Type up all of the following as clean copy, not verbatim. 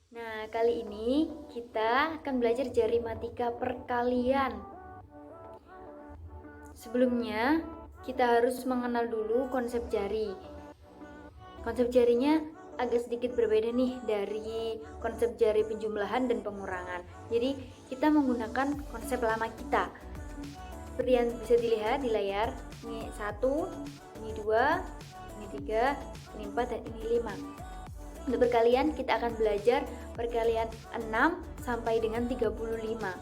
Nah, kali ini kita akan belajar matematika perkalian. Sebelumnya, kita harus mengenal dulu konsep jari. Konsep jarinya agak sedikit berbeda nih dari konsep jari penjumlahan dan pengurangan. Jadi, kita menggunakan konsep lama kita. Seperti yang bisa dilihat di layar, ini 1, ini 2, ini 3, ini 4, dan ini 5. Untuk perkalian kita akan belajar perkalian 6 sampai dengan 35.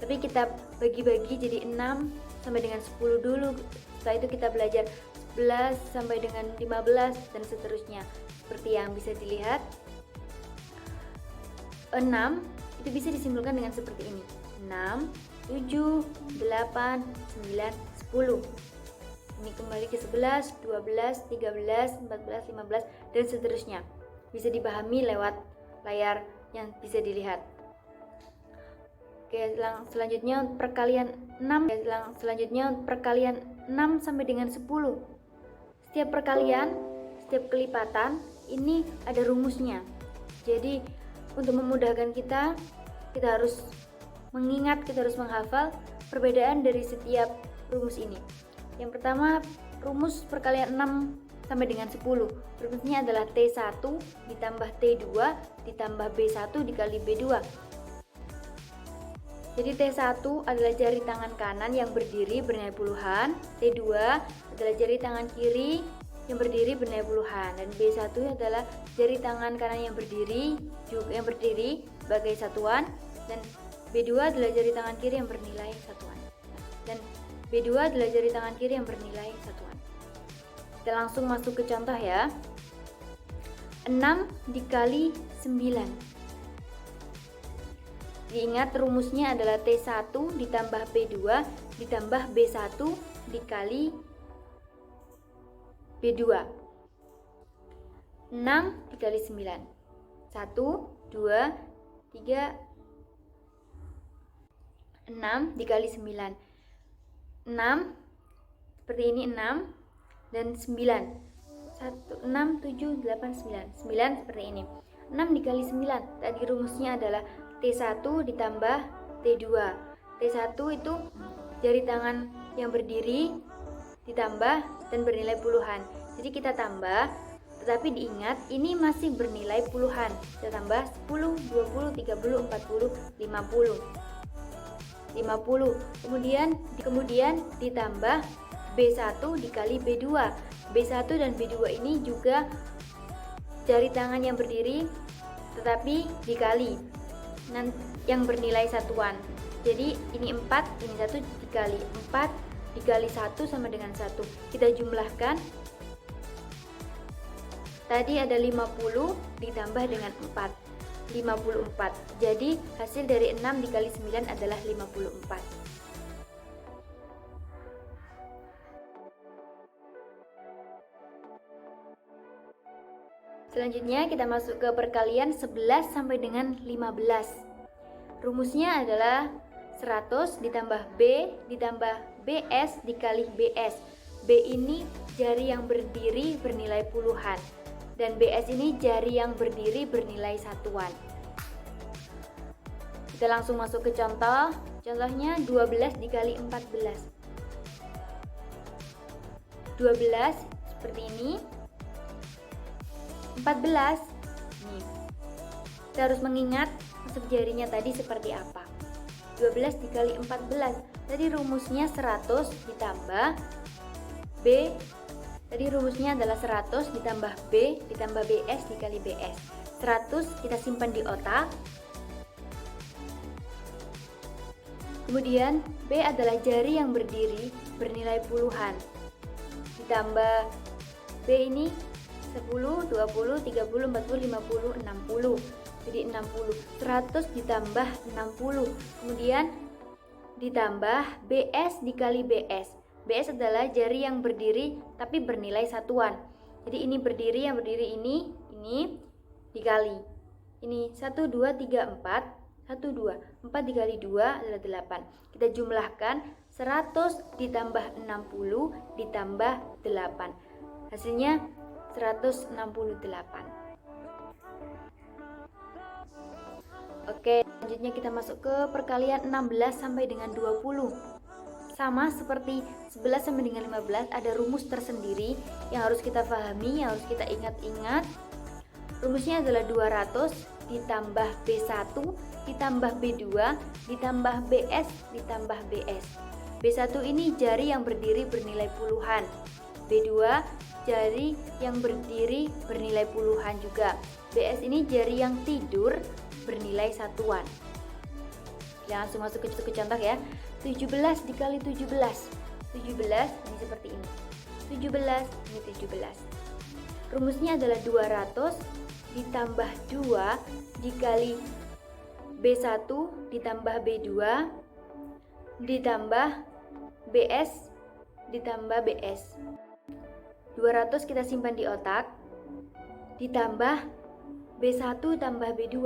Tapi kita bagi-bagi jadi 6 sampai dengan 10 dulu. Setelah itu kita belajar 11 sampai dengan 15 dan seterusnya. Seperti yang bisa dilihat, 6 itu bisa disimpulkan dengan seperti ini. 6, 7, 8, 9, 10. Ini kembali ke 11, 12, 13, 14, 15, dan seterusnya. Bisa dipahami lewat layar yang bisa dilihat. Oke, selanjutnya perkalian 6. Perkalian 6 sampai dengan 10. Setiap perkalian, setiap kelipatan, ini ada rumusnya. Jadi, untuk memudahkan kita harus mengingat, kita harus menghafal perbedaan dari setiap rumus ini. Yang pertama, rumus perkalian 6 sampai dengan 10. Rumusnya adalah T1 ditambah T2 ditambah B1 dikali B2. Jadi T1 adalah jari tangan kanan yang berdiri bernilai puluhan, T2 adalah jari tangan kiri yang berdiri bernilai puluhan, dan B1 adalah jari tangan kanan yang berdiri sebagai satuan, dan B2 adalah jari tangan kiri yang bernilai satuan. Dan B2 adalah jari tangan kiri yang bernilai satuan. Kita langsung masuk ke contoh ya. 6 dikali 9. Diingat rumusnya adalah T1 ditambah B2 ditambah B1 dikali B2. 6 dikali 9. 1, 2, 3, 6 dikali 9. 6 seperti ini, 6 dan 9. 1, 6, 7, 8, 9. 9 seperti ini. 6 dikali 9. Tadi rumusnya adalah T1 ditambah T2. T1 itu jari tangan yang berdiri ditambah dan bernilai puluhan. Jadi kita tambah, tetapi diingat ini masih bernilai puluhan. Kita tambah 10, 20, 30, 40, 50. 50. Kemudian ditambah B1 dikali B2. B1 dan B2 ini juga jari tangan yang berdiri tetapi dikali yang bernilai satuan. Jadi ini 4, ini 1 dikali 4 dikali 1 sama dengan 1. Kita jumlahkan. Tadi ada 50 ditambah dengan 4. 54. Jadi hasil dari 6 dikali 9 adalah 54. Selanjutnya kita masuk ke perkalian 11 sampai dengan 15. Rumusnya adalah 100 ditambah B ditambah BS dikali BS. B ini jari yang berdiri bernilai puluhan, dan BS ini jari yang berdiri bernilai satuan. Kita langsung masuk ke contoh. Contohnya 12 dikali 14. 12 seperti ini. 14. Nih. Kita harus mengingat konsep jarinya tadi seperti apa. 12 dikali 14. Tadi rumusnya 100 ditambah B. Tadi rumusnya adalah 100 ditambah B ditambah BS dikali BS. 100 kita simpan di otak. Kemudian B adalah jari yang berdiri bernilai puluhan. Ditambah B ini 10, 20, 30, 40, 50, 60. Jadi 60. 100 ditambah 60. Kemudian ditambah BS dikali BS. BS adalah jari yang berdiri tapi bernilai satuan. Jadi ini berdiri, yang berdiri ini dikali. Ini 1, 2, 3, 4. 1, 2. 4 dikali 2 adalah 8. Kita jumlahkan 100 ditambah 60 ditambah 8. Hasilnya 168. Oke, selanjutnya kita masuk ke perkalian 16 sampai dengan 20. Sama seperti 11 sampai dengan 15, ada rumus tersendiri yang harus kita pahami, yang harus kita ingat-ingat. Rumusnya adalah 200 ditambah B1 ditambah B2 ditambah BS ditambah BS. B1 ini jari yang berdiri bernilai puluhan, B2 jari yang berdiri bernilai puluhan juga, BS ini jari yang tidur bernilai satuan. Kita langsung masuk ke contoh ya. 17 dikali 17 ini seperti ini. 17 ini 17. Rumusnya adalah 200 ditambah 2 dikali B1 ditambah B2 ditambah BS ditambah BS. 200 kita simpan di otak, ditambah B1 tambah B2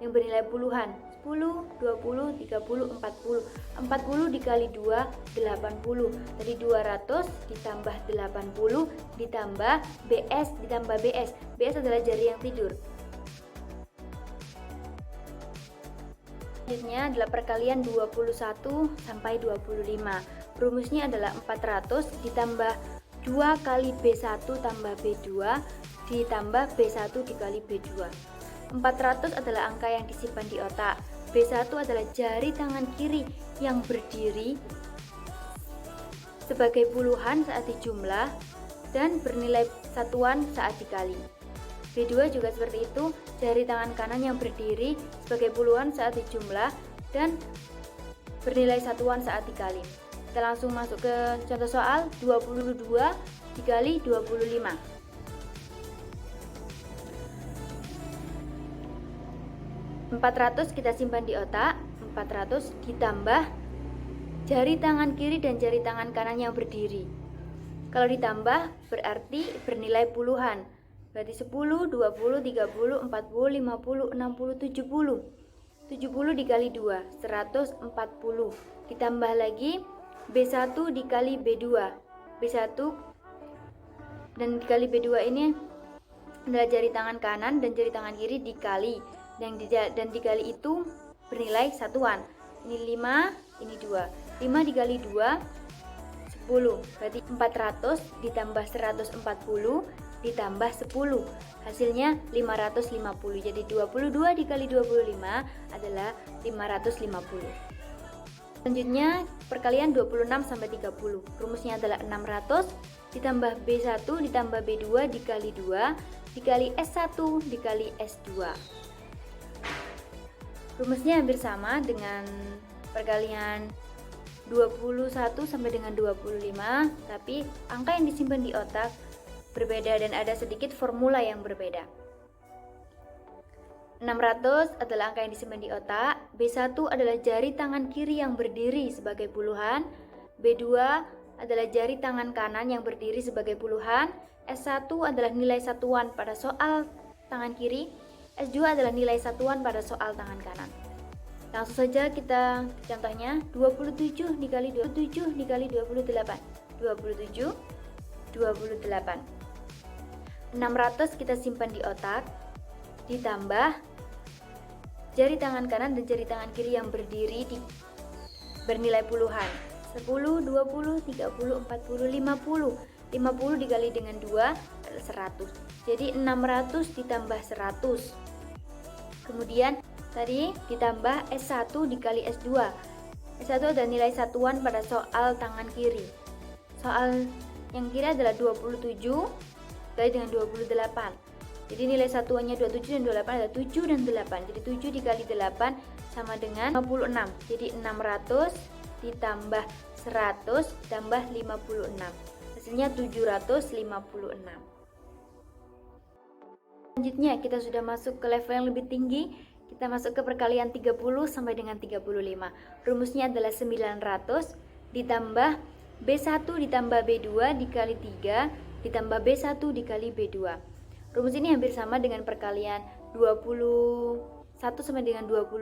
yang bernilai puluhan, 10, 20, 30, 40. 40 dikali 2, 80. Tadi 200 ditambah 80 ditambah BS ditambah BS. BS adalah jari yang tidur. Selanjutnya adalah perkalian 21 sampai 25. Rumusnya adalah 400 ditambah 2 kali B1 tambah B2 ditambah B1 dikali B2. 400 adalah angka yang disimpan di otak. B1 adalah jari tangan kiri yang berdiri sebagai puluhan saat dijumlah dan bernilai satuan saat dikali. B2 juga seperti itu, jari tangan kanan yang berdiri sebagai puluhan saat dijumlah dan bernilai satuan saat dikali. Kita langsung masuk ke contoh soal. 22 dikali 25. kita simpan di otak. 400 ditambah jari tangan kiri dan jari tangan kanan yang berdiri. Kalau ditambah berarti bernilai puluhan. Berarti 10, 20, 30, 40, 50, 60, 70. 70 dikali 2, 140. Ditambah lagi B1 dikali B2. B1 dan dikali B2 ini adalah jari tangan kanan dan jari tangan kiri dikali. Dan dikali itu bernilai satuan. Ini 5, ini 2. 5 dikali 2, 10. Berarti 400 ditambah 140 ditambah 10. Hasilnya 550. Jadi 22 dikali 25 adalah 550. Selanjutnya perkalian 26 sampai 30. Rumusnya adalah 600 ditambah B1 ditambah B2 dikali 2 dikali S1 dikali S2. Rumusnya hampir sama dengan perkalian 21 sampai dengan 25, tapi angka yang disimpan di otak berbeda dan ada sedikit formula yang berbeda. 600 adalah angka yang disimpan di otak, B1 adalah jari tangan kiri yang berdiri sebagai puluhan, B2 adalah jari tangan kanan yang berdiri sebagai puluhan, S1 adalah nilai satuan pada soal tangan kiri, S2 adalah nilai satuan pada soal tangan kanan. Langsung saja kita contohnya. 27 dikali 27 dikali 28. 27 28. 600 kita simpan di otak, ditambah jari tangan kanan dan jari tangan kiri yang berdiri bernilai puluhan. 10, 20, 30, 40, 50. 50 dikali dengan 2 adalah 100. Jadi 600 ditambah 100. Kemudian tadi ditambah S1 dikali S2. S1 adalah nilai satuan pada soal tangan kiri. Soal yang kiri adalah 27 dikali dengan 28. Jadi nilai satuannya 27 dan 28 adalah 7 dan 8. Jadi 7 dikali 8 sama dengan 56. Jadi 600 ditambah 100 tambah 56. Hasilnya 756. Selanjutnya kita sudah masuk ke level yang lebih tinggi. Kita masuk ke perkalian 30 sampai dengan 35. Rumusnya adalah 900 ditambah B1 ditambah B2 dikali 3 ditambah B1 dikali B2. Rumus ini hampir sama dengan perkalian 21 sampai dengan 25.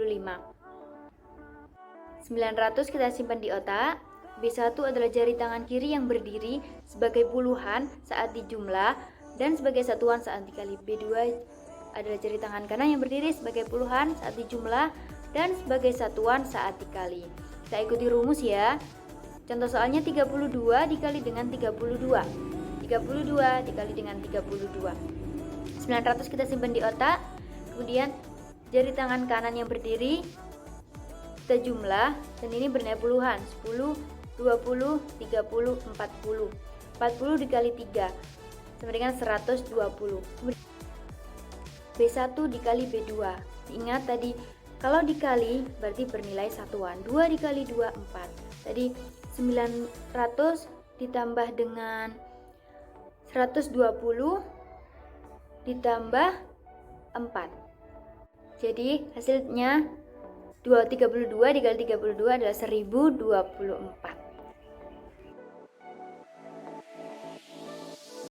900 kita simpan di otak. B1 adalah jari tangan kiri yang berdiri sebagai puluhan saat dijumlah dan sebagai satuan saat dikali. B2 adalah jari tangan kanan yang berdiri sebagai puluhan saat dijumlah dan sebagai satuan saat dikali. Kita ikuti rumus ya. Contoh soalnya 32 dikali dengan 32. 32 dikali dengan 32. 900 kita simpan di otak. Kemudian jari tangan kanan yang berdiri kita jumlah, dan ini bernilai puluhan. 10, 20, 30, 40. 40 dikali 3 sama dengan 120. B1 dikali B2. Ingat tadi kalau dikali berarti bernilai satuan. 2 dikali 2 4. Tadi 900 ditambah dengan 120 ditambah 4. Jadi hasilnya 32 dikali 32 adalah 1024.